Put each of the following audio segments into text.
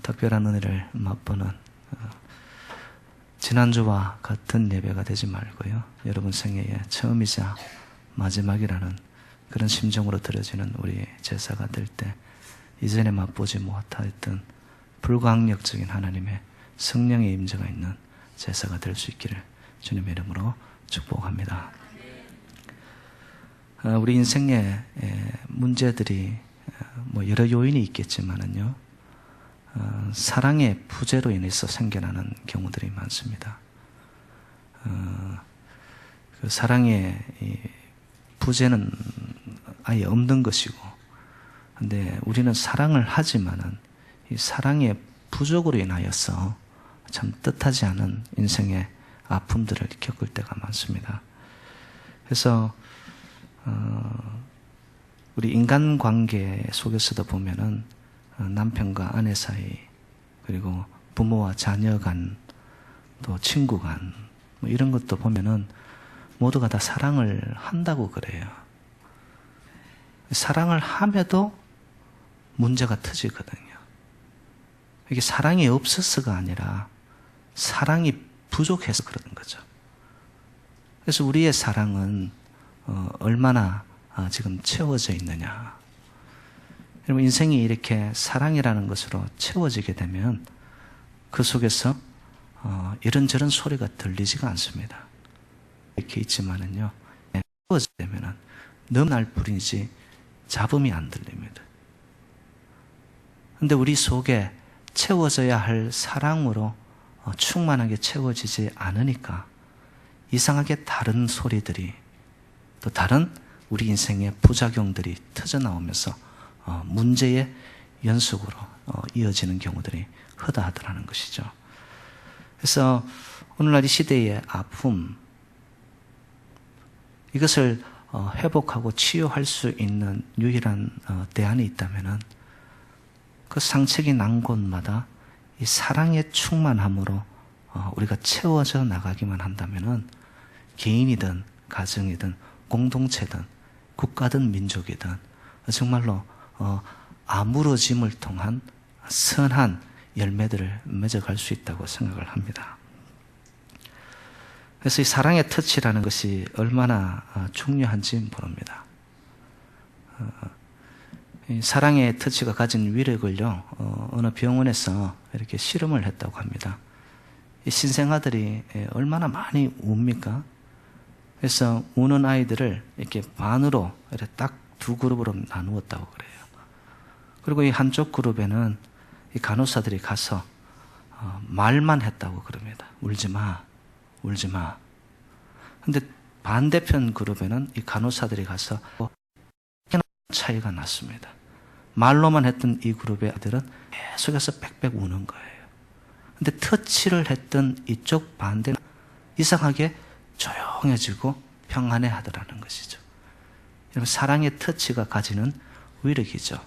특별한 은혜를 맛보는 지난주와 같은 예배가 되지 말고요, 여러분 생애의 처음이자 마지막이라는 그런 심정으로 드려지는 우리 제사가 될 때 이전에 맛보지 못했던 불가항력적인 하나님의 성령의 임재가 있는 제사가 될 수 있기를 주님의 이름으로 축복합니다. 우리 인생의 문제들이 여러 요인이 있겠지만은요, 사랑의 부재로 인해서 생겨나는 경우들이 많습니다. 그 사랑의 부재는 아예 없는 것이고, 근데 우리는 사랑을 하지만은 이 사랑의 부족으로 인하여서 참 뜻하지 않은 인생의 아픔들을 겪을 때가 많습니다. 그래서 우리 인간관계 속에서도 보면은 남편과 아내 사이, 그리고 부모와 자녀 간, 또 친구 간, 이런 것도 보면은 모두가 다 사랑을 한다고 그래요. 사랑을 함에도 문제가 터지거든요. 이게 사랑이 없어서가 아니라 사랑이 부족해서 그러는 거죠. 그래서 우리의 사랑은 얼마나 지금 채워져 있느냐. 여러분, 인생이 이렇게 사랑이라는 것으로 채워지게 되면 그 속에서 이런저런 소리가 들리지가 않습니다. 이렇게 있지만은요, 채워지게 되면은 너무 날 뿐이지 잡음이 안 들립니다. 근데 우리 속에 채워져야 할 사랑으로 충만하게 채워지지 않으니까 이상하게 다른 소리들이, 또 다른 우리 인생의 부작용들이 터져나오면서 문제의 연속으로 이어지는 경우들이 허다하더라는 것이죠. 그래서 오늘날 이 시대의 아픔, 이것을 회복하고 치유할 수 있는 유일한 대안이 있다면은 그 상처가 난 곳마다 이 사랑의 충만함으로 우리가 채워져 나가기만 한다면은 개인이든 가정이든 공동체든 국가든 민족이든 정말로 아무러짐을 통한 선한 열매들을 맺어갈 수 있다고 생각을 합니다. 그래서 이 사랑의 터치라는 것이 얼마나 중요한지 모릅니다. 이 사랑의 터치가 가진 위력을요, 어느 병원에서 이렇게 실험을 했다고 합니다. 이 신생아들이 얼마나 많이 웁니까? 그래서 우는 아이들을 이렇게 반으로 이렇게 딱 두 그룹으로 나누었다고 그래요. 그리고 이 한쪽 그룹에는 이 간호사들이 가서 말만 했다고 그럽니다. 울지 마, 울지 마. 근데 반대편 그룹에는 이 간호사들이 가서 차이가 났습니다. 말로만 했던 이 그룹의 아들은 계속해서 빽빽 우는 거예요. 근데 터치를 했던 이쪽 반대는 이상하게 조용해지고 평안해 하더라는 것이죠. 여러분, 사랑의 터치가 가지는 위력이죠.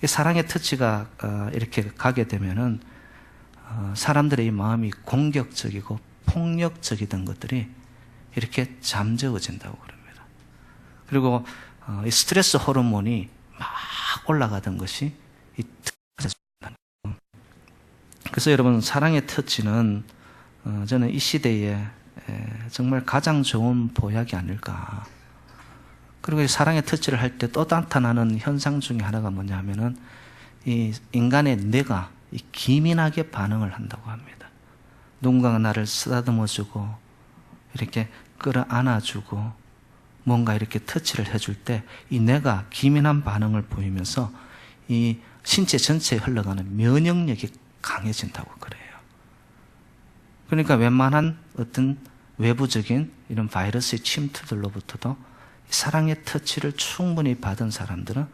사랑의 터치가 이렇게 가게 되면은 사람들의 이 마음이 공격적이고 폭력적이던 것들이 이렇게 잠재워진다고 그럽니다. 그리고 이 스트레스 호르몬이 막 올라가던 것이 그래서 여러분, 사랑의 터치는 저는 이 시대에 정말 가장 좋은 보약이 아닐까. 그리고 이 사랑의 터치를 할 때 또 나타나는 현상 중에 하나가 뭐냐 하면은 이 인간의 뇌가 기민하게 반응을 한다고 합니다. 누군가가 나를 쓰다듬어주고 이렇게 끌어안아주고 뭔가 이렇게 터치를 해줄 때 이 뇌가 기민한 반응을 보이면서 이 신체 전체에 흘러가는 면역력이 강해진다고 그래요. 그러니까 웬만한 어떤 외부적인 이런 바이러스의 침투들로부터도 사랑의 터치를 충분히 받은 사람들은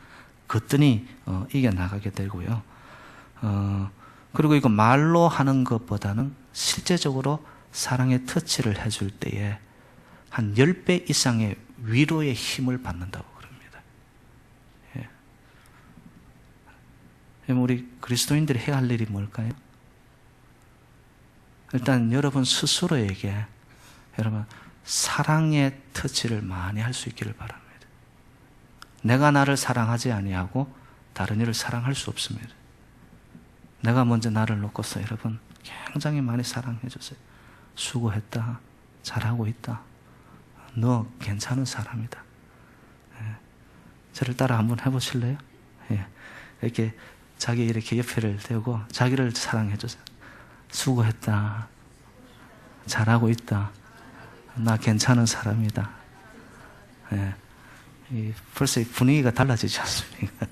거뜬히 이겨나가게 되고요. 그리고 이거 말로 하는 것보다는 실제적으로 사랑의 터치를 해줄 때에 한 10배 이상의 위로의 힘을 받는다고 그럽니다. 예. 우리 그리스도인들이 해야 할 일이 뭘까요? 일단 여러분 스스로에게 여러분 사랑의 터치를 많이 할 수 있기를 바랍니다. 내가 나를 사랑하지 아니하고 다른 이를 사랑할 수 없습니다. 내가 먼저 나를 놓고서 여러분 굉장히 많이 사랑해 줬어요. 수고했다. 잘하고 있다. 너 괜찮은 사람이다. 예. 저를 따라 한번 해보실래요? 예. 이렇게 자기 이렇게 옆에를 대고 자기를 사랑해 주세요. 수고했다. 잘하고 있다. 나 괜찮은 사람이다. 예. 벌써 분위기가 달라지지 않습니까?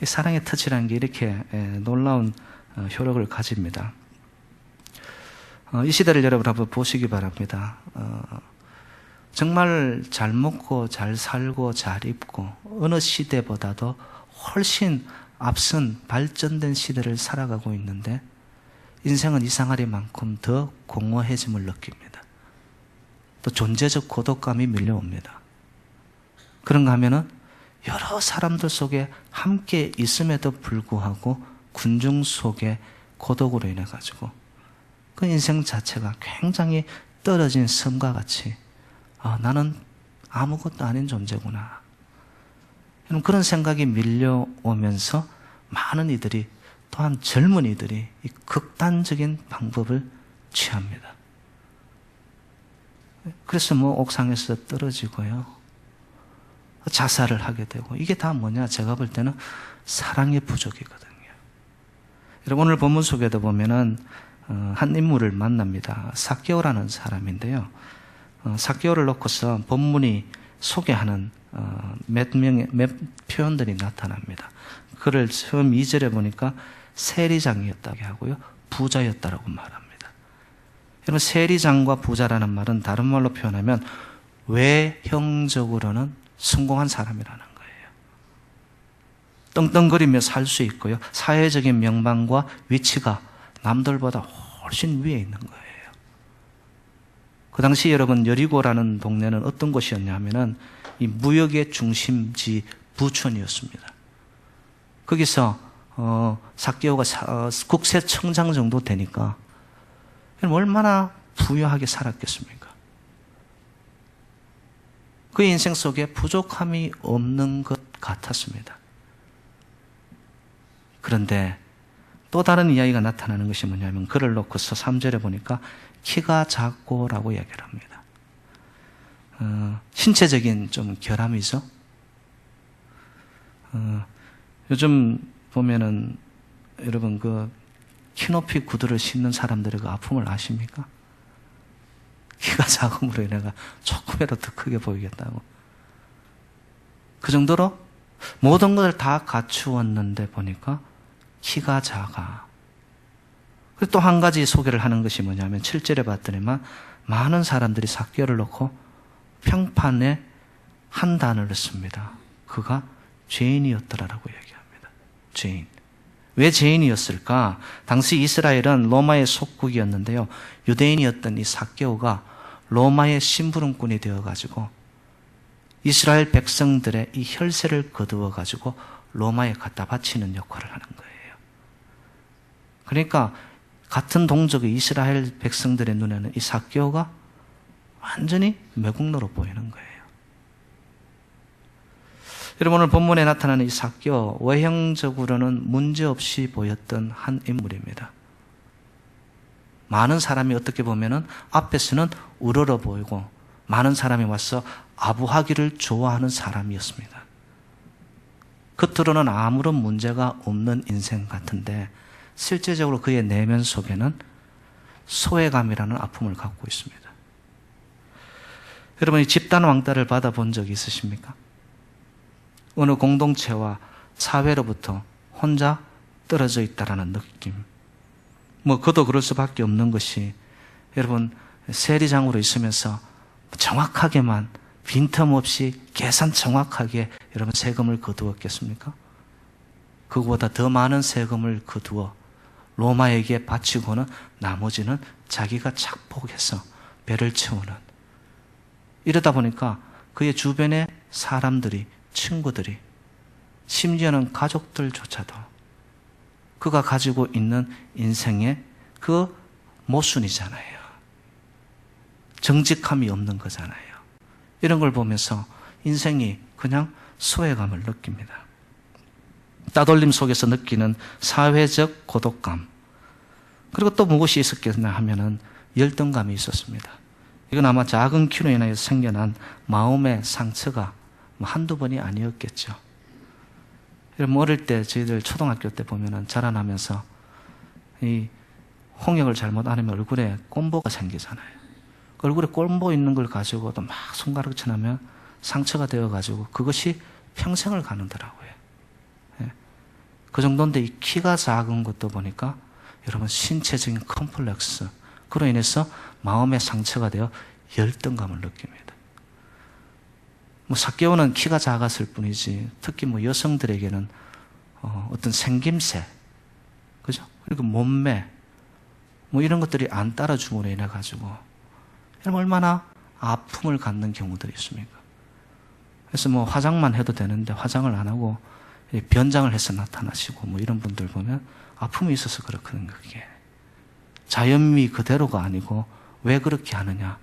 이 사랑의 터치라는 게 이렇게 놀라운 효력을 가집니다. 이 시대를 여러분 한번 보시기 바랍니다. 정말 잘 먹고 잘 살고 잘 입고 어느 시대보다도 훨씬 앞선 발전된 시대를 살아가고 있는데 인생은 이상하리만큼 더 공허해짐을 느낍니다. 또 존재적 고독감이 밀려옵니다. 그런가 하면은 여러 사람들 속에 함께 있음에도 불구하고 군중 속에 고독으로 인해 가지고 그 인생 자체가 굉장히 떨어진 섬과 같이 나는 아무것도 아닌 존재구나. 그런 생각이 밀려오면서 많은 이들이 또한 젊은이들이 이 극단적인 방법을 취합니다. 그래서 옥상에서 떨어지고요. 자살을 하게 되고 이게 다 뭐냐? 제가 볼 때는 사랑의 부족이거든요. 여러분 오늘 본문 속에도 보면은 한 인물을 만납니다. 삭개오라는 사람인데요. 삭개오를 놓고서 본문이 소개하는 몇 표현들이 나타납니다. 그를 처음 2절에 보니까 세리장이었다고 하고요. 부자였다라고 말합니다. 여러분 세리장과 부자라는 말은 다른 말로 표현하면 외형적으로는 성공한 사람이라는 거예요. 떵떵거리며 살 수 있고요. 사회적인 명망과 위치가 남들보다 훨씬 위에 있는 거예요. 그 당시 여러분 여리고라는 동네는 어떤 곳이었냐 하면은 이 무역의 중심지 부촌이었습니다. 거기서 삭개오가 국세청장 정도 되니까 얼마나 부유하게 살았겠습니까? 그 인생 속에 부족함이 없는 것 같았습니다. 그런데 또 다른 이야기가 나타나는 것이 뭐냐면 그를 놓고서 3절에 보니까 키가 작고라고 이야기를 합니다. 신체적인 좀 결함이죠. 요즘 보면은 여러분 그 키높이 구두를 신는 사람들의 그 아픔을 아십니까? 키가 작음으로 인해가 조금이라도 더 크게 보이겠다고. 그 정도로 모든 것을 다 갖추었는데 보니까 키가 작아. 그리고 또 한 가지 소개를 하는 것이 뭐냐면 7절에 봤더니만 많은 사람들이 삭개오를 놓고 평판에 한 단어를 씁니다. 그가 죄인이었더라라고 얘기합니다. 죄인. 왜 죄인이었을까? 당시 이스라엘은 로마의 속국이었는데요. 유대인이었던 이 삭개오가 로마의 심부름꾼이 되어가지고 이스라엘 백성들의 이 혈세를 거두어가지고 로마에 갖다 바치는 역할을 하는 거예요. 그러니까 같은 동족의 이스라엘 백성들의 눈에는 이 삭개오가 완전히 매국노로 보이는 거예요. 여러분 오늘 본문에 나타나는 이 삭개오, 외형적으로는 문제없이 보였던 한 인물입니다. 많은 사람이 어떻게 보면은 앞에서는 우러러 보이고 많은 사람이 와서 아부하기를 좋아하는 사람이었습니다. 겉으로는 아무런 문제가 없는 인생 같은데 실제적으로 그의 내면 속에는 소외감이라는 아픔을 갖고 있습니다. 여러분이 집단 왕따를 받아본 적이 있으십니까? 어느 공동체와 사회로부터 혼자 떨어져 있다라는 느낌. 그도 그럴 수밖에 없는 것이 여러분 세리장으로 있으면서 정확하게만 빈틈없이 계산 정확하게 여러분 세금을 거두었겠습니까? 그보다 더 많은 세금을 거두어 로마에게 바치고는 나머지는 자기가 착복해서 배를 채우는 이러다 보니까 그의 주변의 사람들이 친구들이 심지어는 가족들조차도 그가 가지고 있는 인생의 그 모순이잖아요. 정직함이 없는 거잖아요. 이런 걸 보면서 인생이 그냥 소외감을 느낍니다. 따돌림 속에서 느끼는 사회적 고독감, 그리고 또 무엇이 있었겠나 하면은 열등감이 있었습니다. 이건 아마 작은 키로 인하여 생겨난 마음의 상처가 한두 번이 아니었겠죠. 어릴 때 저희들 초등학교 때 보면은 자라나면서 이 홍역을 잘못 안 하면 얼굴에 꼼보가 생기잖아요. 얼굴에 꼼보 있는 걸 가지고도 막 손가락 쳐나면 상처가 되어가지고 그것이 평생을 가는더라고요. 예. 그 정도인데 이 키가 작은 것도 보니까 여러분 신체적인 컴플렉스, 그로 인해서 마음의 상처가 되어 열등감을 느낍니다. 삭개오는 키가 작았을 뿐이지 특히 여성들에게는 어떤 생김새, 그죠? 그리고 몸매, 이런 것들이 안 따라줌으로 인해 가지고 얼마나 아픔을 갖는 경우들이 있습니까? 그래서 화장만 해도 되는데 화장을 안 하고 변장을 해서 나타나시고 이런 분들 보면 아픔이 있어서 그렇거든요. 그게 자연미 그대로가 아니고 왜 그렇게 하느냐?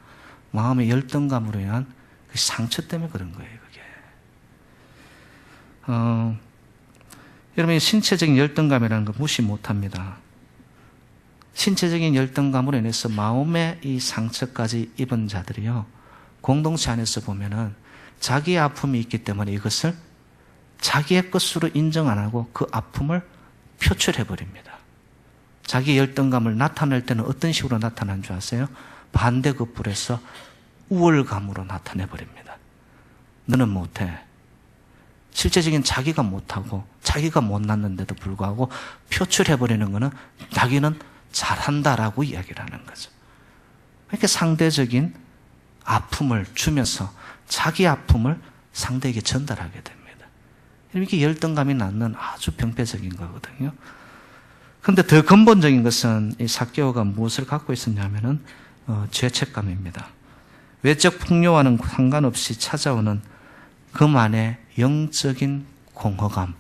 마음의 열등감으로 인한 그 상처 때문에 그런 거예요. 그게 여러분 신체적인 열등감이라는 거 무시 못합니다. 신체적인 열등감으로 인해서 마음의 이 상처까지 입은 자들이요, 공동체 안에서 보면은 자기의 아픔이 있기 때문에 이것을 자기의 것으로 인정 안 하고 그 아픔을 표출해 버립니다. 자기 열등감을 나타낼 때는 어떤 식으로 나타나는 줄 아세요? 반대급부에서 우월감으로 나타내 버립니다. 너는 못해. 실제적인 자기가 못하고 자기가 못났는데도 불구하고 표출해 버리는 것은 자기는 잘한다라고 이야기를 하는 거죠. 이렇게 상대적인 아픔을 주면서 자기 아픔을 상대에게 전달하게 됩니다. 이렇게 열등감이 낳는 아주 병폐적인 거거든요. 그런데 더 근본적인 것은 이 삭개오가 무엇을 갖고 있었냐면은 죄책감입니다. 외적 풍요와는 상관없이 찾아오는 그만의 영적인 공허감.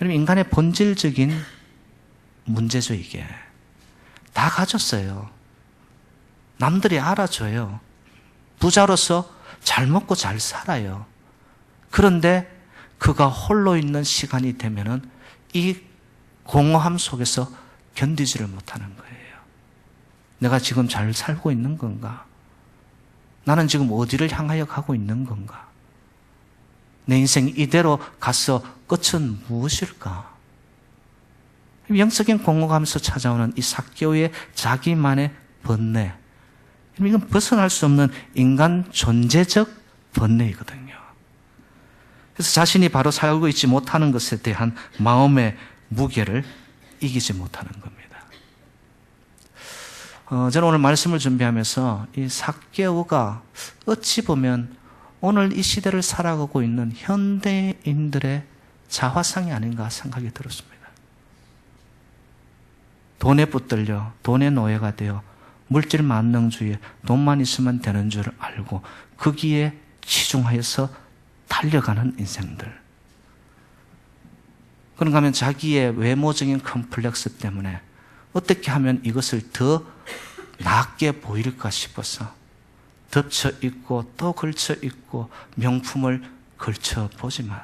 여러분 인간의 본질적인 문제죠. 이게 다 가졌어요. 남들이 알아줘요. 부자로서 잘 먹고 잘 살아요. 그런데 그가 홀로 있는 시간이 되면은 이 공허함 속에서 견디지를 못하는 거예요. 내가 지금 잘 살고 있는 건가? 나는 지금 어디를 향하여 가고 있는 건가? 내 인생 이대로 가서 끝은 무엇일까? 영적인 공허감에서 찾아오는 이 삭개오의 자기만의 번뇌, 이건 벗어날 수 없는 인간 존재적 번뇌이거든요. 그래서 자신이 바로 살고 있지 못하는 것에 대한 마음의 무게를 이기지 못하는 겁니다. 저는 오늘 말씀을 준비하면서 이 삭개오가 어찌 보면 오늘 이 시대를 살아가고 있는 현대인들의 자화상이 아닌가 생각이 들었습니다. 돈에 붙들려 돈의 노예가 되어 물질 만능주의에 돈만 있으면 되는 줄 알고 거기에 치중하여서 달려가는 인생들. 그런가 하면 자기의 외모적인 컴플렉스 때문에 어떻게 하면 이것을 더 낫게 보일까 싶어서 덮쳐 입고 또 걸쳐 입고 명품을 걸쳐 보지만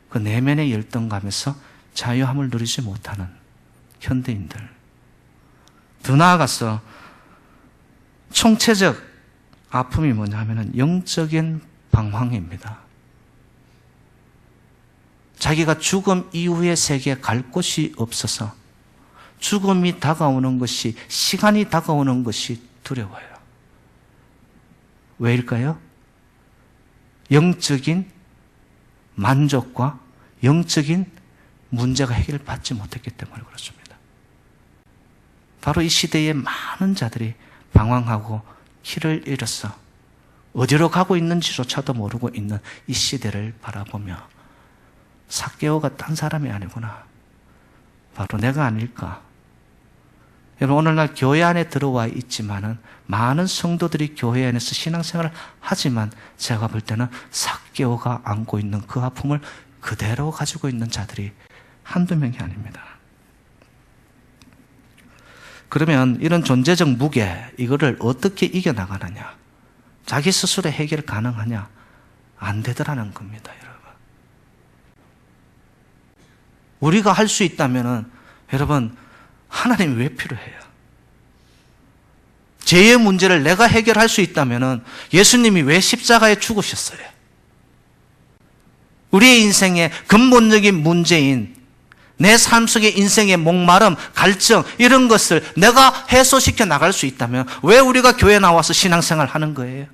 그 내면의 열등감에서 자유함을 누리지 못하는 현대인들. 더 나아가서 총체적 아픔이 뭐냐 하면은 영적인 방황입니다. 자기가 죽음 이후의 세계에 갈 곳이 없어서 죽음이 다가오는 것이, 시간이 다가오는 것이 두려워요. 왜일까요? 영적인 만족과 영적인 문제가 해결받지 못했기 때문에 그렇습니다. 바로 이 시대에 많은 자들이 방황하고 길을 잃어서 어디로 가고 있는지조차도 모르고 있는 이 시대를 바라보며 삭개오가 딴 사람이 아니구나, 바로 내가 아닐까. 여러분 오늘날 교회 안에 들어와 있지만은 많은 성도들이 교회 안에서 신앙생활을 하지만 제가 볼 때는 삭개오가 안고 있는 그 아픔을 그대로 가지고 있는 자들이 한두 명이 아닙니다. 그러면 이런 존재적 무게, 이거를 어떻게 이겨나가느냐? 자기 스스로 해결 가능하냐? 안 되더라는 겁니다, 여러분. 우리가 할 수 있다면은 여러분, 하나님이 왜 필요해요? 죄의 문제를 내가 해결할 수 있다면은 예수님이 왜 십자가에 죽으셨어요? 우리의 인생의 근본적인 문제인 내 삶 속의 인생의 목마름, 갈증 이런 것을 내가 해소시켜 나갈 수 있다면 왜 우리가 교회 나와서 신앙생활 하는 거예요?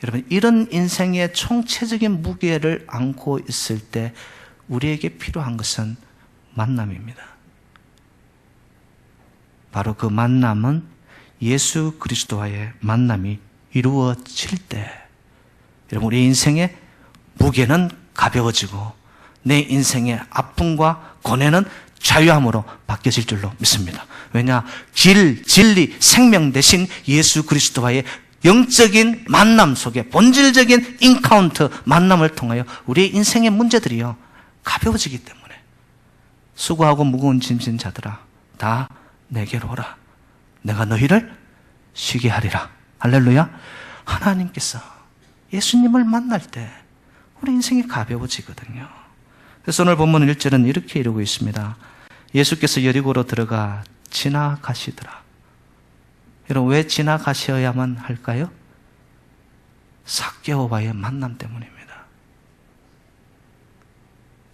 여러분, 이런 인생의 총체적인 무게를 안고 있을 때 우리에게 필요한 것은 만남입니다. 바로 그 만남은 예수 그리스도와의 만남이 이루어질 때 여러분, 우리 인생의 무게는 가벼워지고 내 인생의 아픔과 고뇌는 자유함으로 바뀌어질 줄로 믿습니다. 왜냐? 길, 진리, 생명 대신 예수 그리스도와의 영적인 만남 속에 본질적인 인카운트 만남을 통하여 우리의 인생의 문제들이요 가벼워지기 때문에 수고하고 무거운 짐진 자들아 다 내게로 오라. 내가 너희를 쉬게 하리라. 할렐루야. 하나님께서 예수님을 만날 때 우리 인생이 가벼워지거든요. 그래서 오늘 본문 1절은 이렇게 이루고 있습니다. 예수께서 여리고로 들어가 지나가시더라. 여러분, 왜 지나가셔야만 할까요? 삭개오와의 만남 때문입니다.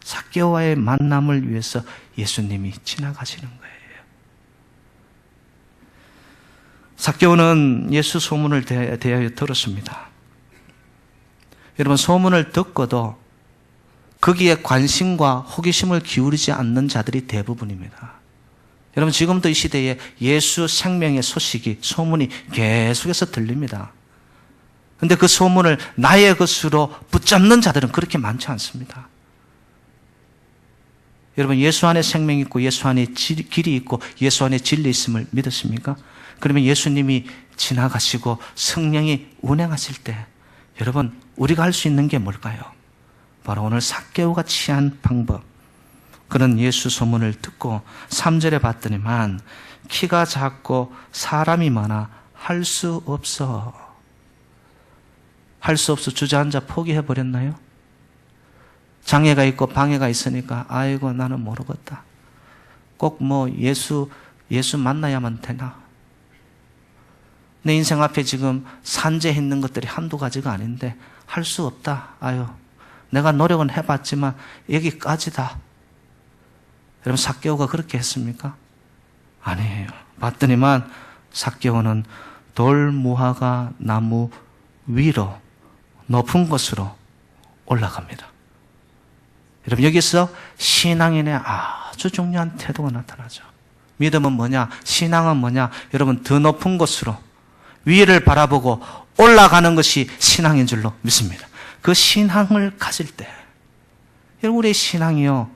삭개오와의 만남을 위해서 예수님이 지나가시는 거예요. 삭개오는 예수 소문을 대하여 들었습니다. 여러분, 소문을 듣고도 거기에 관심과 호기심을 기울이지 않는 자들이 대부분입니다. 여러분, 지금도 이 시대에 예수 생명의 소식이, 소문이 계속해서 들립니다. 그런데 그 소문을 나의 것으로 붙잡는 자들은 그렇게 많지 않습니다. 여러분, 예수 안에 생명이 있고 예수 안에 길이 있고 예수 안에 진리 있음을 믿으십니까? 그러면 예수님이 지나가시고 성령이 운행하실 때 여러분, 우리가 할 수 있는 게 뭘까요? 바로 오늘 삭개오가 취한 방법. 그런 예수 소문을 듣고 3절에 봤더니만 키가 작고 사람이 많아 할 수 없어 주저앉아 포기해버렸나요? 장애가 있고 방해가 있으니까 아이고 나는 모르겠다. 꼭 예수 만나야만 되나? 내 인생 앞에 지금 산재해 있는 것들이 한두 가지가 아닌데 할 수 없다. 아유, 내가 노력은 해봤지만 여기까지다. 여러분, 삭개오가 그렇게 했습니까? 아니에요. 봤더니만 삭개오는 돌무화과 나무 위로 높은 곳으로 올라갑니다. 여러분, 여기서 신앙인의 아주 중요한 태도가 나타나죠. 믿음은 뭐냐? 신앙은 뭐냐? 여러분, 더 높은 곳으로 위를 바라보고 올라가는 것이 신앙인 줄로 믿습니다. 그 신앙을 가질 때 여러분, 우리의 신앙이요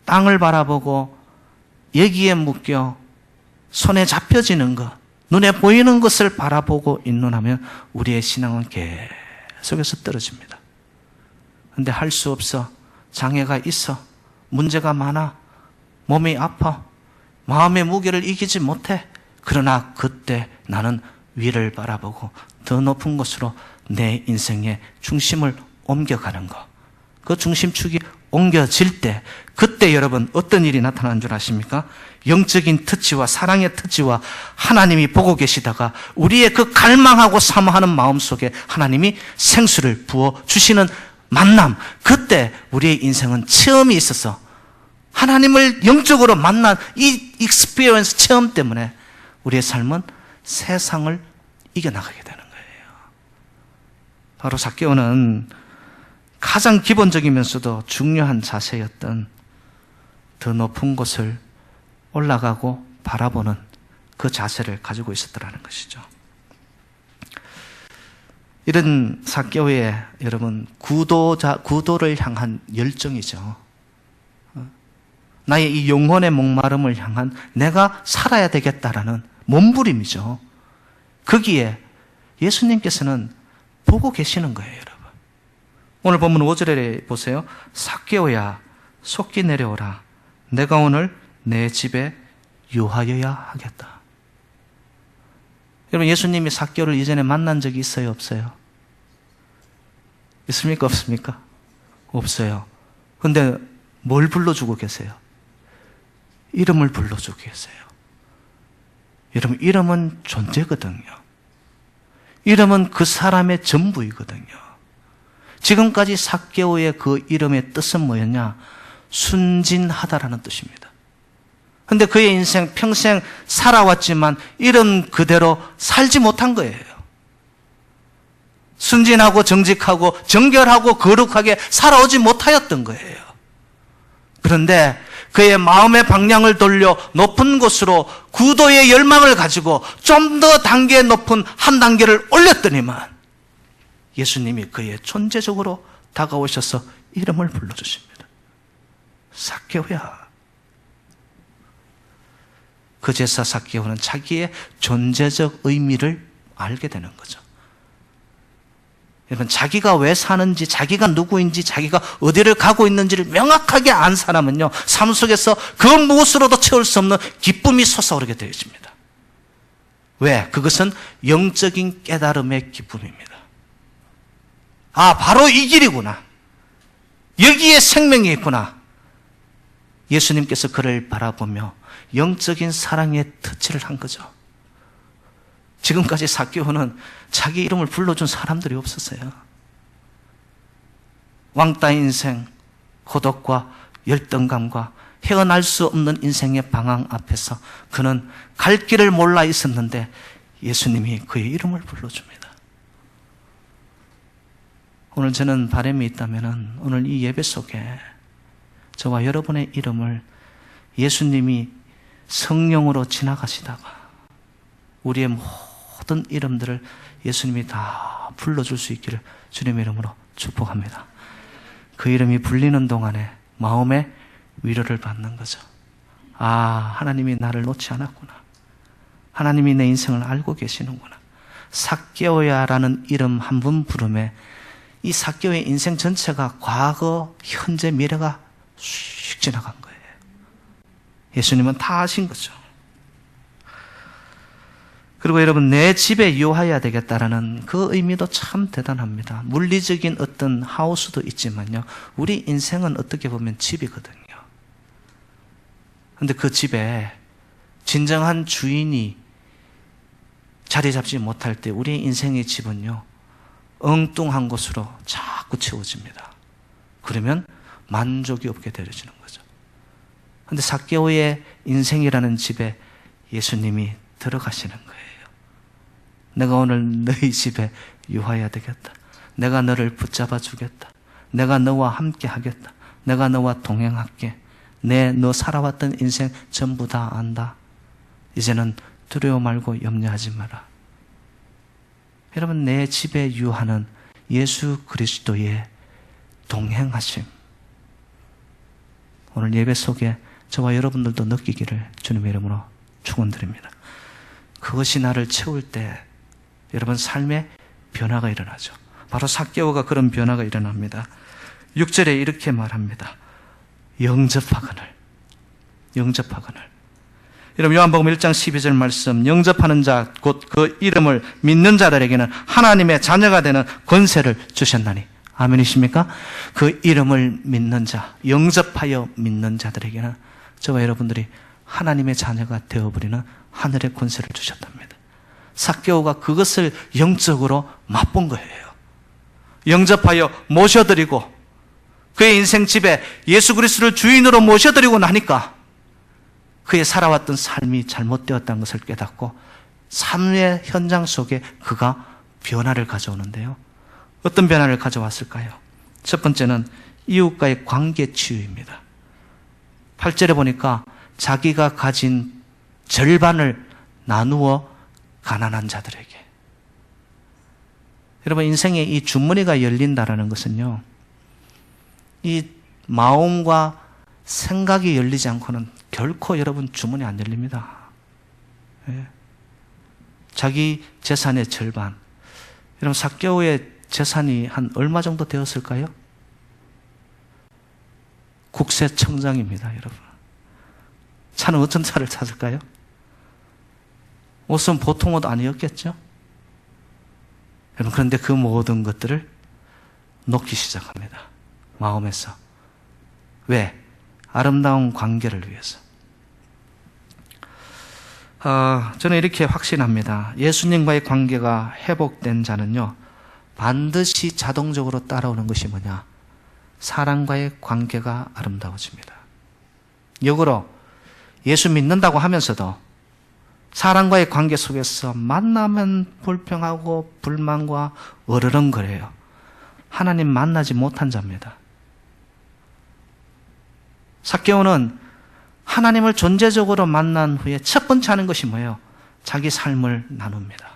땅을 바라보고 여기에 묶여 손에 잡혀지는 것, 눈에 보이는 것을 바라보고 있는하면 우리의 신앙은 계속해서 떨어집니다. 그런데 할 수 없어. 장애가 있어. 문제가 많아. 몸이 아파. 마음의 무게를 이기지 못해. 그러나 그때 나는 위를 바라보고 더 높은 곳으로 내 인생의 중심을 옮겨가는 것. 그 중심축이 옮겨질 때 그때 여러분 어떤 일이 나타나는 줄 아십니까? 영적인 터치와 사랑의 터치와 하나님이 보고 계시다가 우리의 그 갈망하고 사모하는 마음 속에 하나님이 생수를 부어주시는 만남. 그때 우리의 인생은 체험이 있어서 하나님을 영적으로 만난 이 익스피리언스 체험 때문에 우리의 삶은 세상을 이겨나가게 되는 거예요. 바로 삭개오는 가장 기본적이면서도 중요한 자세였던 더 높은 곳을 올라가고 바라보는 그 자세를 가지고 있었더라는 것이죠. 이런 삭개오의 여러분 구도를 향한 열정이죠. 나의 이 영혼의 목마름을 향한 내가 살아야 되겠다라는 몸부림이죠. 거기에 예수님께서는 보고 계시는 거예요, 여러분. 오늘 본문 5절에 보세요. 삭개오야, 속히 내려오라. 내가 오늘 내 집에 유하여야 하겠다. 여러분, 예수님이 삭개오를 이전에 만난 적이 있어요, 없어요? 있습니까, 없습니까? 없어요. 근데 뭘 불러주고 계세요? 이름을 불러주고 계세요. 여러분, 이름은 존재거든요. 이름은 그 사람의 전부이거든요. 지금까지 삭개오의 그 이름의 뜻은 뭐였냐? 순진하다라는 뜻입니다. 근데 그의 인생 평생 살아왔지만 이름 그대로 살지 못한 거예요. 순진하고 정직하고 정결하고 거룩하게 살아오지 못하였던 거예요. 그런데 그의 마음의 방향을 돌려 높은 곳으로 구도의 열망을 가지고 좀 더 단계 높은 한 단계를 올렸더니만 예수님이 그의 존재적으로 다가오셔서 이름을 불러주십니다. 삭개오야. 그제서 삭개오는 자기의 존재적 의미를 알게 되는 거죠. 여러분, 자기가 왜 사는지, 자기가 누구인지, 자기가 어디를 가고 있는지를 명확하게 안 사람은요, 삶 속에서 그 무엇으로도 채울 수 없는 기쁨이 솟아오르게 되어집니다. 왜? 그것은 영적인 깨달음의 기쁨입니다. 아, 바로 이 길이구나. 여기에 생명이 있구나. 예수님께서 그를 바라보며 영적인 사랑의 터치를 한 거죠. 지금까지 삭개오는 자기 이름을 불러준 사람들이 없었어요. 왕따 인생, 고독과 열등감과 헤어날 수 없는 인생의 방황 앞에서 그는 갈 길을 몰라 있었는데 예수님이 그의 이름을 불러줍니다. 오늘 저는 바람이 있다면 오늘 이 예배 속에 저와 여러분의 이름을 예수님이 성령으로 지나가시다가 우리의 모든 이름들을 예수님이 다 불러줄 수 있기를 주님의 이름으로 축복합니다. 그 이름이 불리는 동안에 마음의 위로를 받는 거죠. 아, 하나님이 나를 놓지 않았구나. 하나님이 내 인생을 알고 계시는구나. 삭개오야라는 이름 한 번 부름에 이 삭개오의 인생 전체가 과거, 현재, 미래가 휙 지나간 거예요. 예수님은 다 아신 거죠. 그리고 여러분, 내 집에 유하여야 되겠다라는 그 의미도 참 대단합니다. 물리적인 어떤 하우스도 있지만요, 우리 인생은 어떻게 보면 집이거든요. 그런데 그 집에 진정한 주인이 자리 잡지 못할 때 우리 인생의 집은요, 엉뚱한 곳으로 자꾸 채워집니다. 그러면 만족이 없게 되어지는 거죠. 그런데 삭개오의 인생이라는 집에 예수님이 들어가시는 거예요. 내가 오늘 너희 집에 유하여야 되겠다. 내가 너를 붙잡아 주겠다. 내가 너와 함께 하겠다. 내가 너와 동행할게. 너 살아왔던 인생 전부 다 안다. 이제는 두려워 말고 염려하지 마라. 여러분, 내 집에 유하는 예수 그리스도의 동행하심. 오늘 예배 속에 저와 여러분들도 느끼기를 주님의 이름으로 축원드립니다. 그것이 나를 채울 때 여러분 삶에 변화가 일어나죠. 바로 삭개오가 그런 변화가 일어납니다. 6절에 이렇게 말합니다. 영접하거늘. 여러분, 요한복음 1장 12절 말씀, 영접하는 자, 곧 그 이름을 믿는 자들에게는 하나님의 자녀가 되는 권세를 주셨나니. 아멘이십니까? 그 이름을 믿는 자, 영접하여 믿는 자들에게는 저와 여러분들이 하나님의 자녀가 되어버리는 하늘의 권세를 주셨답니다. 삭개오가 그것을 영적으로 맛본 거예요. 영접하여 모셔드리고 그의 인생 집에 예수 그리스도를 주인으로 모셔드리고 나니까 그의 살아왔던 삶이 잘못되었다는 것을 깨닫고 삶의 현장 속에 그가 변화를 가져오는데요. 어떤 변화를 가져왔을까요? 첫 번째는 이웃과의 관계 치유입니다. 8절에 보니까 자기가 가진 절반을 나누어 가난한 자들에게. 여러분, 인생에 이 주머니가 열린다라는 것은요, 이 마음과 생각이 열리지 않고는 결코 여러분 주머니 안 열립니다. 예. 자기 재산의 절반. 여러분, 삭개오의 재산이 한 얼마 정도 되었을까요? 국세청장입니다, 여러분. 차는 어떤 차를 찾을까요? 옷은 보통 옷 아니었겠죠? 여러분, 그런데 그 모든 것들을 놓기 시작합니다. 마음에서. 왜? 아름다운 관계를 위해서. 저는 이렇게 확신합니다. 예수님과의 관계가 회복된 자는요, 반드시 자동적으로 따라오는 것이 뭐냐? 사람과의 관계가 아름다워집니다. 역으로 예수 믿는다고 하면서도 사람과의 관계 속에서 만나면 불평하고 불만과 어르렁거려요. 하나님 만나지 못한 자입니다. 삭개오는 하나님을 존재적으로 만난 후에 첫 번째 하는 것이 뭐예요? 자기 삶을 나눕니다.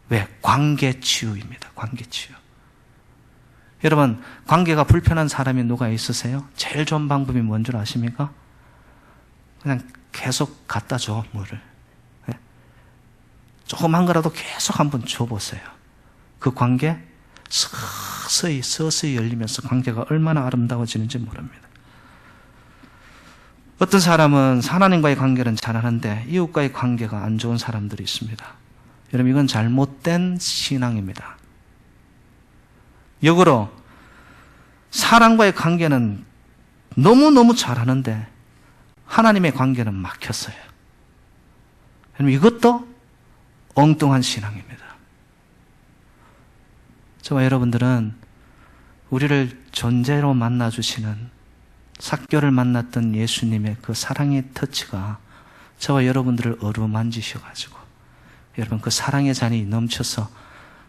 왜? 관계 치유입니다. 관계 치유. 여러분, 관계가 불편한 사람이 누가 있으세요? 제일 좋은 방법이 뭔 줄 아십니까? 그냥 계속 갖다 줘, 물을. 네? 조그만 거라도 계속 한번 줘보세요. 그 관계 서서히 열리면서 관계가 얼마나 아름다워지는지 모릅니다. 어떤 사람은 하나님과의 관계는 잘하는데 이웃과의 관계가 안 좋은 사람들이 있습니다. 여러분, 이건 잘못된 신앙입니다. 역으로 사람과의 관계는 너무너무 잘하는데 하나님의 관계는 막혔어요. 여러분, 이것도 엉뚱한 신앙입니다. 저와 여러분들은 우리를 존재로 만나주시는 삭개오를 만났던 예수님의 그 사랑의 터치가 저와 여러분들을 어루만지셔가지고 여러분, 그 사랑의 잔이 넘쳐서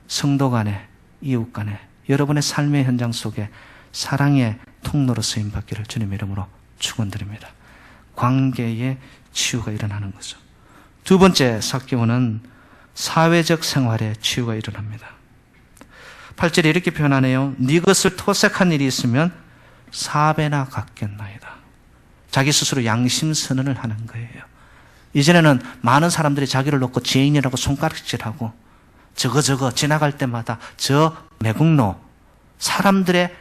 성도 간에, 이웃 간에, 여러분의 삶의 현장 속에 사랑의 통로로 쓰임받기를 주님 이름으로 축원드립니다. 관계의 치유가 일어나는 거죠. 두 번째, 삭개오는 사회적 생활에 치유가 일어납니다. 8절에 이렇게 표현하네요. 네 것을 토색한 일이 있으면 4배나 갚겠나이다. 자기 스스로 양심 선언을 하는 거예요. 이전에는 많은 사람들이 자기를 놓고 죄인이라고 손가락질하고 저거 지나갈 때마다 저 매국노 사람들의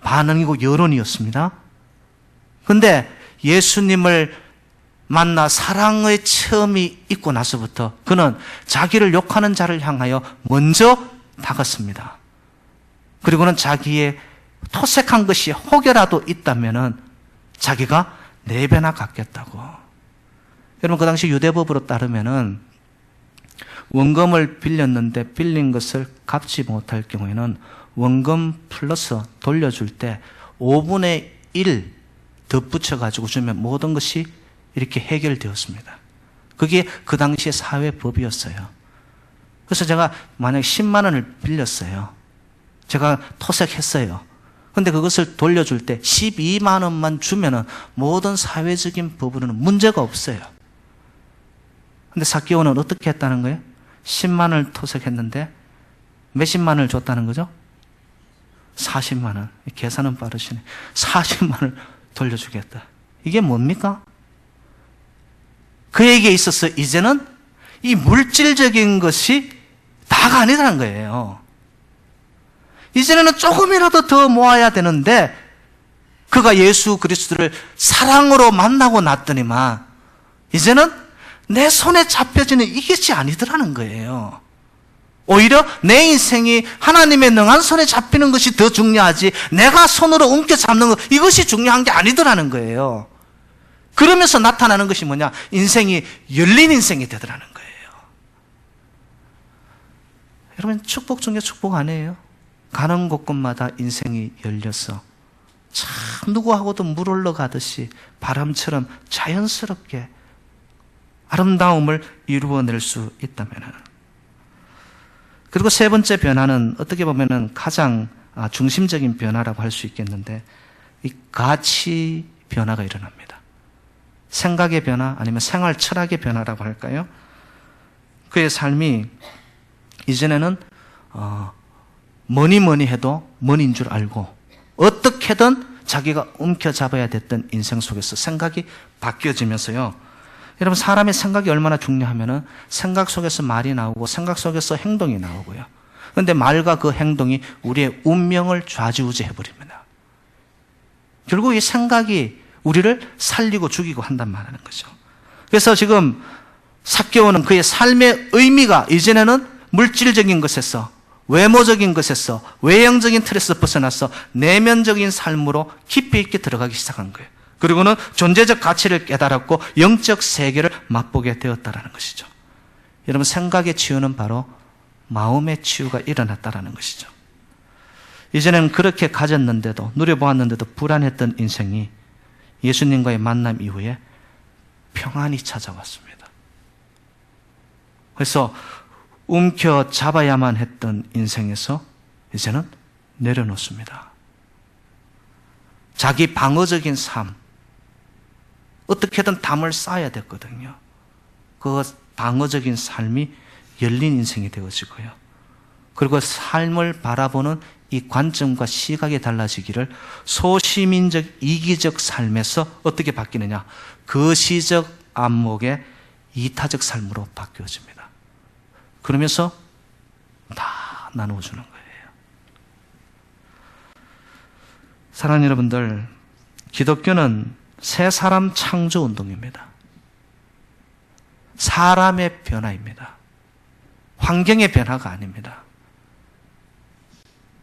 반응이고 여론이었습니다. 그런데 예수님을 만나 사랑의 처음이 있고 나서부터 그는 자기를 욕하는 자를 향하여 먼저 다갔습니다. 그리고는 자기의 토색한 것이 혹여라도 있다면은 자기가 4배나 갚겠다고. 여러분, 그 당시 유대법으로 따르면은 원금을 빌렸는데 빌린 것을 갚지 못할 경우에는 원금 플러스 돌려줄 때 5분의 1 덧붙여가지고 주면 모든 것이 이렇게 해결되었습니다. 그게 그 당시의 사회법이었어요. 그래서 제가 만약 10만 원을 빌렸어요. 제가 토색했어요. 근데 그것을 돌려줄 때 12만 원만 주면은 모든 사회적인 법으로는 문제가 없어요. 근데 삭개오는 어떻게 했다는 거예요? 10만 원을 토색했는데 몇십만 원을 줬다는 거죠? 40만 원. 계산은 빠르시네. 40만 원을 돌려주겠다. 이게 뭡니까? 그에게 있어서 이제는 이 물질적인 것이 다가 아니라는 거예요. 이제는 조금이라도 더 모아야 되는데 그가 예수 그리스도를 사랑으로 만나고 났더니만 이제는 내 손에 잡혀지는 이것이 아니더라는 거예요. 오히려 내 인생이 하나님의 능한 손에 잡히는 것이 더 중요하지 내가 손으로 움켜잡는 것 이것이 중요한 게 아니더라는 거예요. 그러면서 나타나는 것이 뭐냐? 인생이 열린 인생이 되더라는 거예요. 여러분, 축복 중에 축복 아니에요? 가는 곳곳마다 인생이 열려서 참 누구하고도 물 흘러가듯이 바람처럼 자연스럽게 아름다움을 이루어낼 수 있다면. 그리고 세 번째 변화는 어떻게 보면 가장 중심적인 변화라고 할 수 있겠는데 이 가치 변화가 일어납니다. 생각의 변화 아니면 생활 철학의 변화라고 할까요? 그의 삶이 이전에는 뭐니 해도 뭐니인 줄 알고 어떻게든 자기가 움켜잡아야 됐던 인생 속에서 생각이 바뀌어지면서요. 여러분, 사람의 생각이 얼마나 중요하면은 생각 속에서 말이 나오고 생각 속에서 행동이 나오고요. 그런데 말과 그 행동이 우리의 운명을 좌지우지해 버립니다. 결국 이 생각이 우리를 살리고 죽이고 한단 말하는 거죠. 그래서 지금 삭개오는 그의 삶의 의미가 이전에는 물질적인 것에서 외모적인 것에서, 외형적인 틀에서 벗어나서 내면적인 삶으로 깊이 있게 들어가기 시작한 거예요. 그리고는 존재적 가치를 깨달았고 영적 세계를 맛보게 되었다는 것이죠. 여러분, 생각의 치유는 바로 마음의 치유가 일어났다는 것이죠. 이전에는 그렇게 가졌는데도, 누려보았는데도 불안했던 인생이 예수님과의 만남 이후에 평안이 찾아왔습니다. 그래서 움켜잡아야만 했던 인생에서 이제는 내려놓습니다. 자기 방어적인 삶, 어떻게든 담을 쌓아야 됐거든요. 그 방어적인 삶이 열린 인생이 되어지고요. 그리고 삶을 바라보는 이 관점과 시각이 달라지기를 소시민적 이기적 삶에서 어떻게 바뀌느냐, 거시적 안목의 이타적 삶으로 바뀌어집니다. 그러면서 다 나누어주는 거예요. 사랑하는 여러분들, 기독교는 새 사람 창조 운동입니다. 사람의 변화입니다. 환경의 변화가 아닙니다.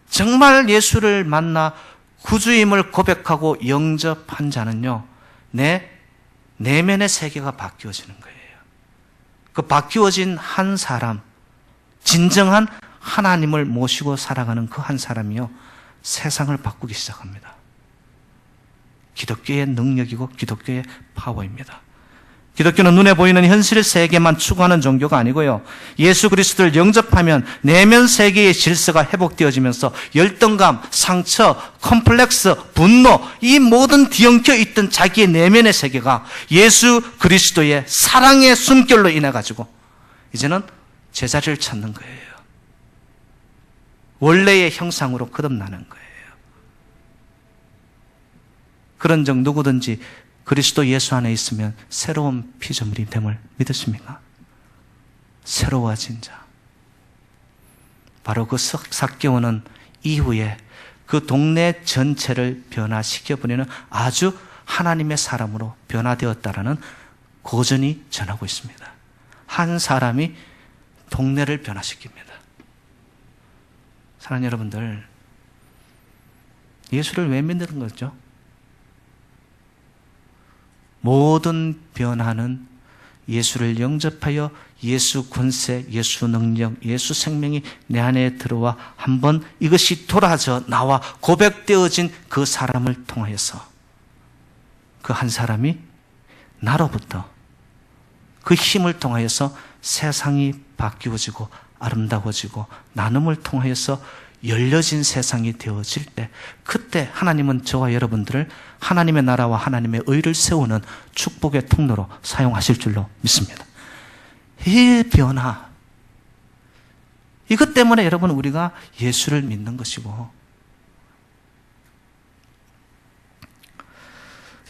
정말 예수를 만나 구주임을 고백하고 영접한 자는요, 내 내면의 세계가 바뀌어지는 거예요. 그 바뀌어진 한 사람, 진정한 하나님을 모시고 살아가는 그 한 사람이요, 세상을 바꾸기 시작합니다. 기독교의 능력이고 기독교의 파워입니다. 기독교는 눈에 보이는 현실 세계만 추구하는 종교가 아니고요, 예수 그리스도를 영접하면 내면 세계의 질서가 회복되어지면서 열등감, 상처, 컴플렉스, 분노, 이 모든 뒤엉켜 있던 자기의 내면의 세계가 예수 그리스도의 사랑의 숨결로 인해 가지고 이제는 제자리를 찾는 거예요. 원래의 형상으로 거듭나는 거예요. 그런 적 누구든지 그리스도 예수 안에 있으면 새로운 피조물이 됨을 믿으십니까? 새로워진 자. 바로 그 삭개오는 이후에 그 동네 전체를 변화시켜버리는 아주 하나님의 사람으로 변화되었다라는 고전이 전하고 있습니다. 한 사람이 동네를 변화시킵니다. 사랑하는 여러분들, 예수를 왜 믿는 거죠? 모든 변화는 예수를 영접하여 예수 권세, 예수 능력, 예수 생명이 내 안에 들어와 한번 이것이 돌아져 나와 고백되어진 그 사람을 통하여서 그 한 사람이 나로부터 그 힘을 통하여서 세상이 바뀌어지고 아름다워지고 나눔을 통하여서 열려진 세상이 되어질 때, 그때 하나님은 저와 여러분들을 하나님의 나라와 하나님의 의를 세우는 축복의 통로로 사용하실 줄로 믿습니다. 이 변화, 이것 때문에 여러분 우리가 예수를 믿는 것이고,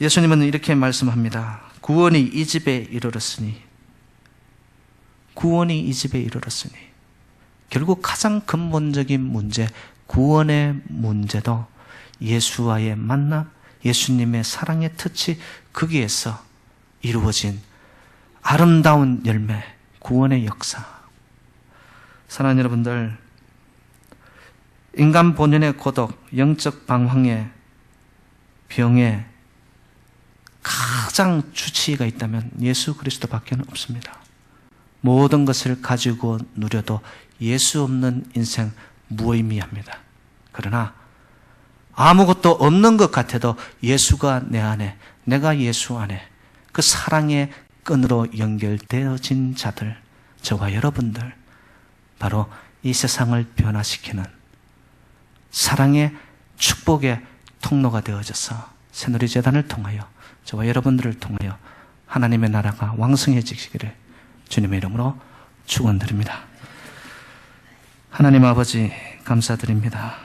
예수님은 이렇게 말씀합니다. 구원이 이 집에 이르렀으니, 구원이 이 집에 이르렀으니. 결국 가장 근본적인 문제, 구원의 문제도 예수와의 만남, 예수님의 사랑의 터치, 거기에서 이루어진 아름다운 열매, 구원의 역사. 사랑하는 여러분들, 인간 본연의 고독, 영적 방황의 병에 가장 주치의가 있다면 예수 그리스도밖에 없습니다. 모든 것을 가지고 누려도 예수 없는 인생 무의미합니다. 그러나 아무것도 없는 것 같아도 예수가 내 안에, 내가 예수 안에 그 사랑의 끈으로 연결되어진 자들, 저와 여러분들, 바로 이 세상을 변화시키는 사랑의 축복의 통로가 되어져서 새누리재단을 통하여 저와 여러분들을 통하여 하나님의 나라가 왕성해지기를 주님의 이름으로 축원드립니다. 하나님 아버지, 감사드립니다.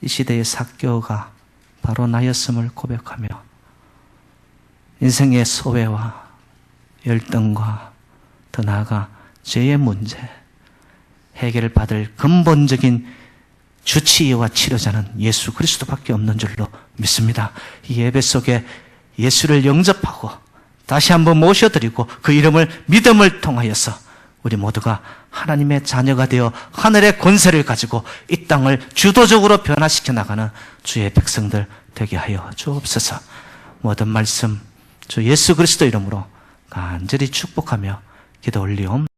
이 시대의 삭개오가 바로 나였음을 고백하며 인생의 소외와 열등과 더 나아가 죄의 문제 해결을 받을 근본적인 주치의와 치료자는 예수 그리스도밖에 없는 줄로 믿습니다. 이 예배 속에 예수를 영접하고 다시 한번 모셔드리고 그 이름을 믿음을 통하여서 우리 모두가 하나님의 자녀가 되어 하늘의 권세를 가지고 이 땅을 주도적으로 변화시켜 나가는 주의 백성들 되게 하여 주옵소서. 모든 말씀 주 예수 그리스도 이름으로 간절히 축복하며 기도 올리옵.